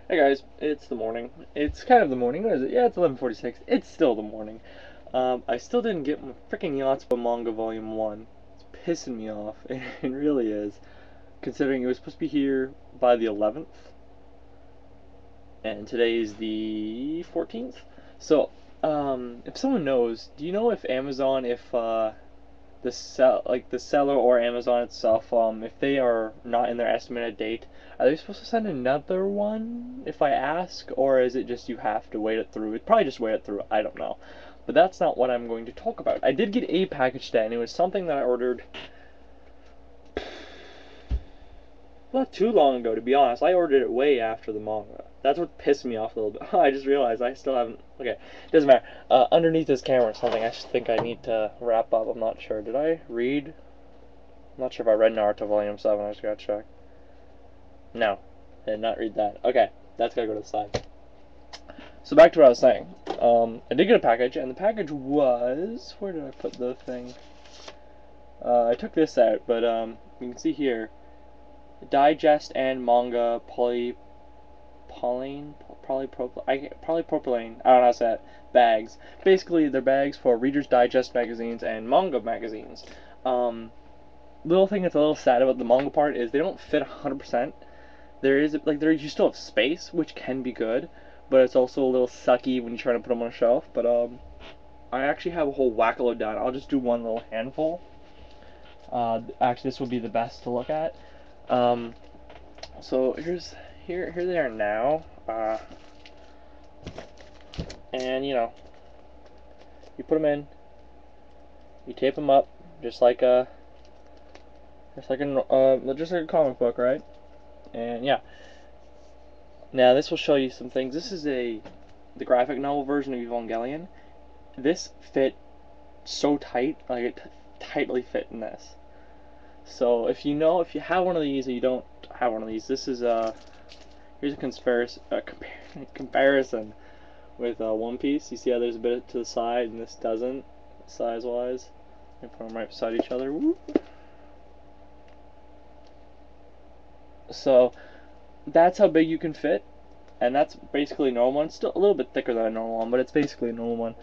Hey guys, it's the morning. It's kind of the morning. What is it? Yeah, it's 11:46. It's still the morning. I still didn't get my freaking Yatsuba Manga Volume 1. It's pissing me off. It really is. Considering it was supposed to be here by the 11th, and today is the 14th. So, if someone knows, do you know if Amazon, if the seller or Amazon itself, if they are not in their estimated date, are they supposed to send another one if I ask, or is it just you have to wait it through? It's probably just wait it through. I don't know, but that's not what I'm going to talk about. I did get a package today, and it was something that I ordered not too long ago. To be honest, I ordered it way after the manga. That's what pissed me off a little bit. I just realized I still haven't. Okay, doesn't matter. Underneath this camera is something I just think I need to wrap up. I'm not sure. Did I read? I'm not sure if I read Naruto Volume 7, I just gotta check. No, I did not read that. Okay, that's gotta go to the side. So back to what I was saying. I did get a package, and the package was... Where did I put the thing? I took this out, but you can see here, digest and manga polypropylene, I don't know how to say it, bags. Basically, they're bags for Reader's Digest magazines and manga magazines. Little thing that's a little sad about the manga part is they don't fit 100%. You still have space, which can be good, but it's also a little sucky when you're trying to put them on a shelf. But I actually have a whole whackaload done. I'll just do one little handful. Actually, this will be the best to look at. So here they are now. And you put them in, you tape them up just like a comic book, right? And yeah. Now this will show you some things. This is the graphic novel version of Evangelion. This fit so tight, like it tightly fit in this. So if you have one of these or you don't have one of these, this is here's a comparison with One Piece. You see how there's a bit to the side and this doesn't, size-wise. And put them right beside each other. Whoop. So that's how big you can fit, and that's basically a normal one. It's still a little bit thicker than a normal one, but it's basically a normal one.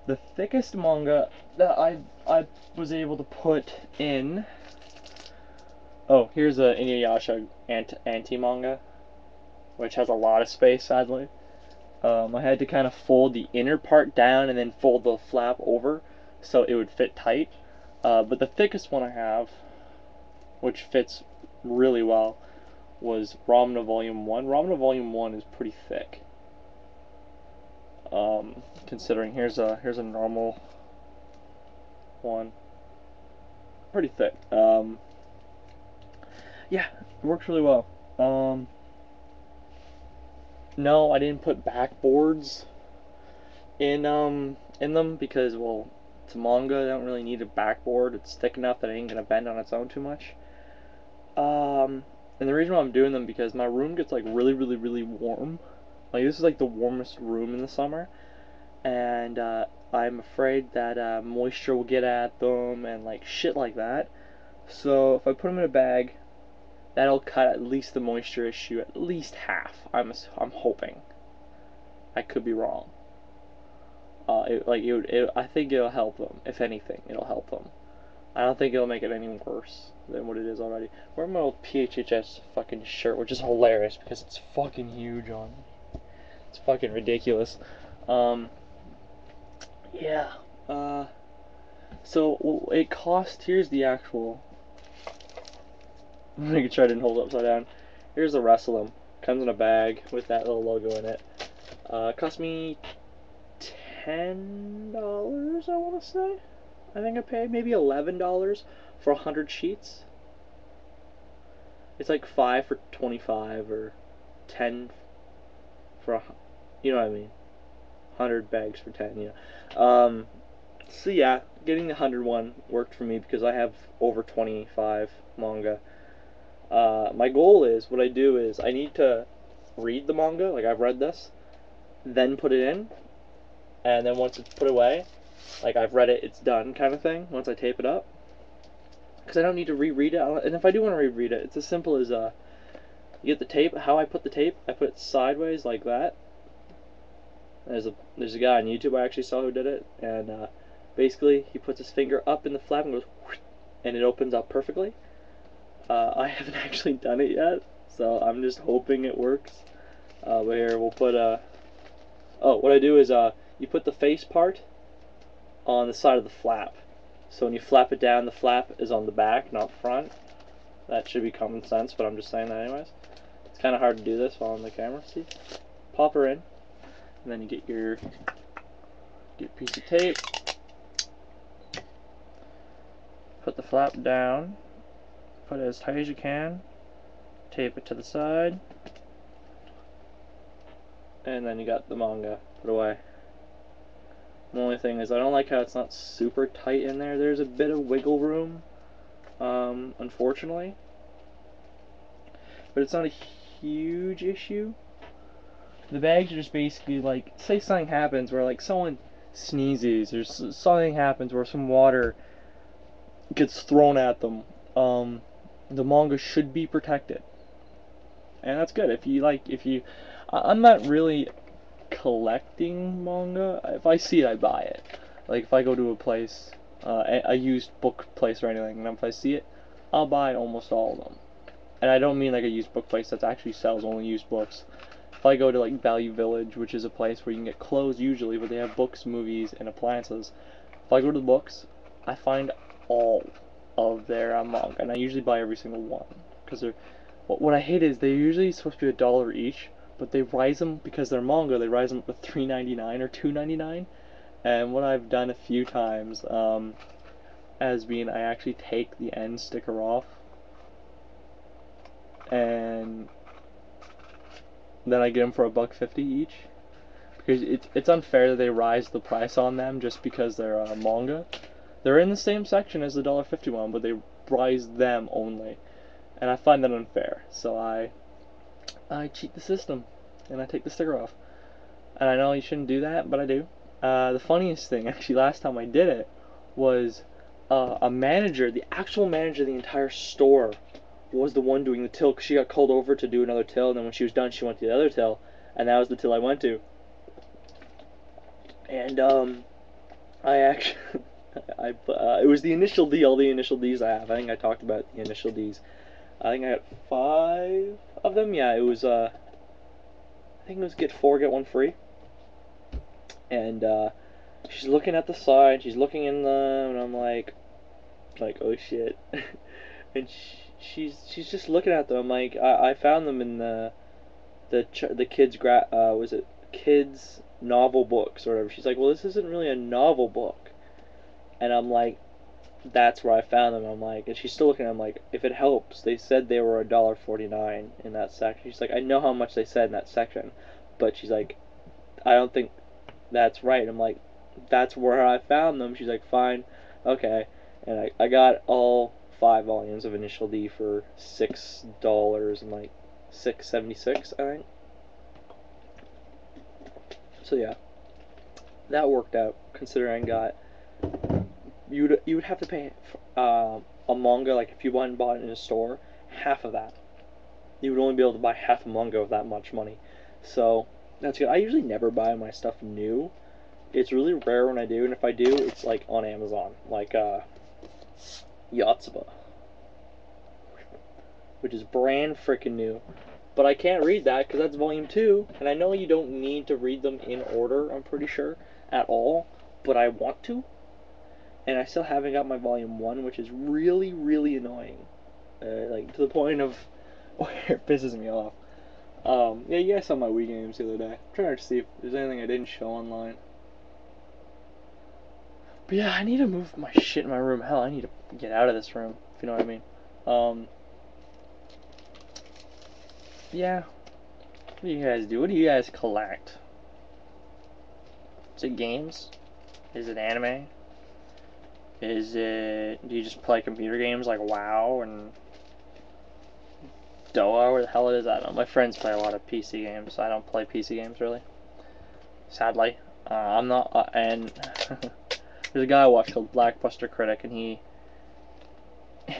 The thickest manga that I was able to put in. Oh, here's a Inuyasha anti-manga, which has a lot of space, sadly. I had to kind of fold the inner part down and then fold the flap over so it would fit tight. But the thickest one I have, which fits really well, was Ramna Volume 1. Ramna Volume 1 is pretty thick. Considering here's a normal one. Pretty thick. Yeah, it works really well. No, I didn't put backboards in them because, well, it's a manga. I don't really need a backboard. It's thick enough that it ain't gonna bend on its own too much. And the reason why I'm doing them because my room gets like really, really, really warm. Like this is like the warmest room in the summer, and I'm afraid that moisture will get at them and like shit like that. So if I put them in a bag, that'll cut at least the moisture issue at least half. I'm hoping. I could be wrong. I think it'll help them. If anything, it'll help them. I don't think it'll make it any worse than what it is already. Wearing my old PHHS fucking shirt, which is hilarious because it's fucking huge on me. It's fucking ridiculous. Yeah. So it cost. Here's the actual. I'm gonna try to hold it upside down. Here's the rest of them. Comes in a bag with that little logo in it. It cost me $10, I want to say. I think I paid maybe $11 for 100 sheets. It's like 5 for 25 or 10 for you know what I mean. 100 bags for 10, yeah. So yeah, getting the 100 one worked for me because I have over 25 manga. My goal is, what I do is, I need to read the manga, like I've read this, then put it in, and then once it's put away, like I've read it, it's done kind of thing, once I tape it up. Because I don't need to reread it, and if I do want to reread it, it's as simple as, You get the tape. How I put the tape, I put it sideways like that. There's a guy on YouTube I actually saw who did it, and basically he puts his finger up in the flap and goes, whoosh, and it opens up perfectly. I haven't actually done it yet, so I'm just hoping it works. But here we'll put what I do is you put the face part on the side of the flap. So when you flap it down, the flap is on the back, not front. That should be common sense, but I'm just saying that anyways. It's kind of hard to do this while on the camera. See, pop her in, and then you get your piece of tape. Put the flap down. Put it as tight as you can. Tape it to the side. And then you got the manga. Put away. The only thing is I don't like how it's not super tight in there. There's a bit of wiggle room, unfortunately. But it's not a huge issue. The bags are just basically like, say something happens where like someone sneezes or something happens where some water gets thrown at them. The manga should be protected. And that's good. I'm not really collecting manga. If I see it, I buy it. Like if I go to a place, a used book place or anything, and if I see it, I'll buy almost all of them. And I don't mean like a used book place that actually sells only used books. If I go to like Value Village, which is a place where you can get clothes usually, but they have books, movies, and appliances. If I go to the books, I find all of their manga, and I usually buy every single one. Because what I hate is they're usually supposed to be $1 each, but they rise them because they're manga. They rise them up to $3.99 or $2.99. And what I've done a few times has been I actually take the end sticker off, and then I get them for $1.50 each, because it's unfair that they rise the price on them just because they're manga. They're in the same section as the $1.50 one, but they rise them only, and I find that unfair. So I cheat the system and I take the sticker off. And I know you shouldn't do that, but I do. The funniest thing, actually, last time I did it was a manager, the actual manager of the entire store, was the one doing the till, because she got called over to do another till, and then when she was done, she went to the other till, and that was the till I went to. And I actually, it was the initial D, all the initial Ds I have. I think I talked about the initial Ds. I think I got 5 of them. Yeah, it was I think it was get 4, get 1 free. And she's looking at the side, she's looking in them, and I'm like oh shit. And she's just looking at them. I'm like, I found them in the kids was it kids novel books or whatever. She's like, well, this isn't really a novel book. And I'm like, that's where I found them. I'm like, and she's still looking at them. I'm like, if it helps, they said they were $1.49 in that section. She's like, I know how much they said in that section, but she's like, I don't think that's right. I'm like, that's where I found them. She's like, fine, okay. And I got all 5 volumes of Initial D for $6 and like $6.76, I think. So yeah, that worked out considering I got. You would have to pay a manga, like if you went and bought it in a store, half of that. You would only be able to buy half a manga with that much money. So that's good. I usually never buy my stuff new. It's really rare when I do, and if I do, it's like on Amazon, like Yotsuba, which is brand freaking new. But I can't read that because that's volume 2, and I know you don't need to read them in order, I'm pretty sure, at all, but I want to. And I still haven't got my volume 1, which is really, really annoying. Like, to the point of where it pisses me off. Yeah, you guys saw my Wii games the other day. I'm trying to see if there's anything I didn't show online. But yeah, I need to move my shit in my room. Hell, I need to get out of this room, if you know what I mean. Yeah. What do you guys do? What do you guys collect? Is it games? Is it anime? Is it... Do you just play computer games like WoW and Doa? Where the hell is that? I don't know. My friends play a lot of PC games. I don't play PC games, really. Sadly. I'm not... and... There's a guy I watch called Blackbuster Critic, and he...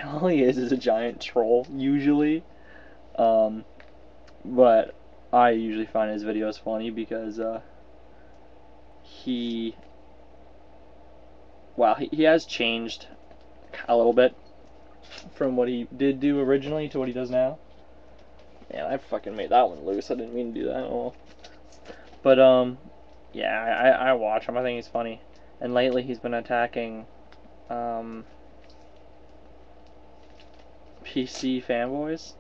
All he is a giant troll, usually. but I usually find his videos funny because he, well, he has changed a little bit from what he did do originally to what he does now. Man, I fucking made that one loose. I didn't mean to do that at all. But yeah, I watch him. I think he's funny. And lately he's been attacking PC fanboys.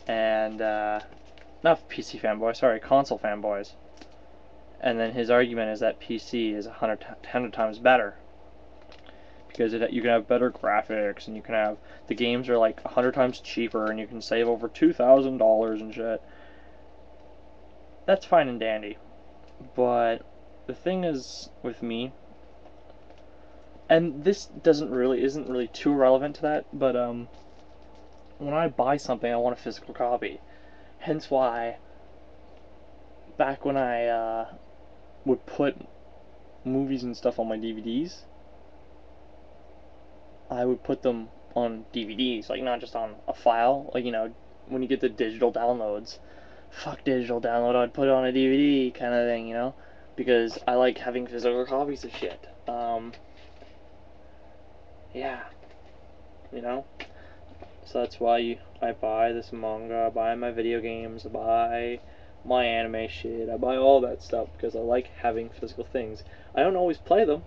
And not PC fanboys, sorry, console fanboys. And then his argument is that PC is 100 times better. Because you can have better graphics, and you can have, the games are like 100 times cheaper, and you can save over $2,000 and shit. That's fine and dandy. But the thing is with me, and this isn't really too relevant to that, but when I buy something, I want a physical copy. Hence why, back when I would put movies and stuff on my DVDs, I would put them on DVDs, like not just on a file. Like, you know, when you get the digital downloads, fuck digital download, I'd put it on a DVD kind of thing, you know, because I like having physical copies of shit. Yeah, you know, so that's why I buy this manga, I buy my video games, I buy my anime shit, I buy all that stuff because I like having physical things. I don't always play them.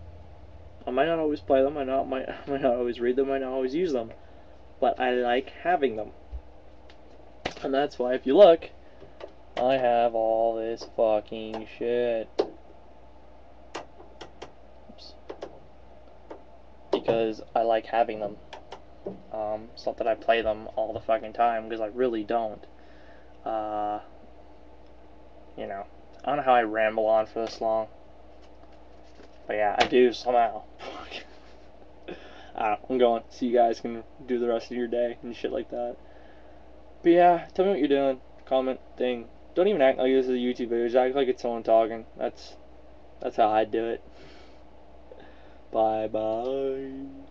I might not always play them, I might not always read them, I might not always use them, but I like having them. And that's why, if you look, I have all this fucking shit. Oops. Because I like having them. It's not that I play them all the fucking time, because I really don't. You know, I don't know how I ramble on for this long. But yeah, I do somehow. I'm going, so you guys can do the rest of your day and shit like that. But yeah, tell me what you're doing. Comment, thing. Don't even act like this is a YouTube video. Just act like it's someone talking. That's how I do it. Bye bye.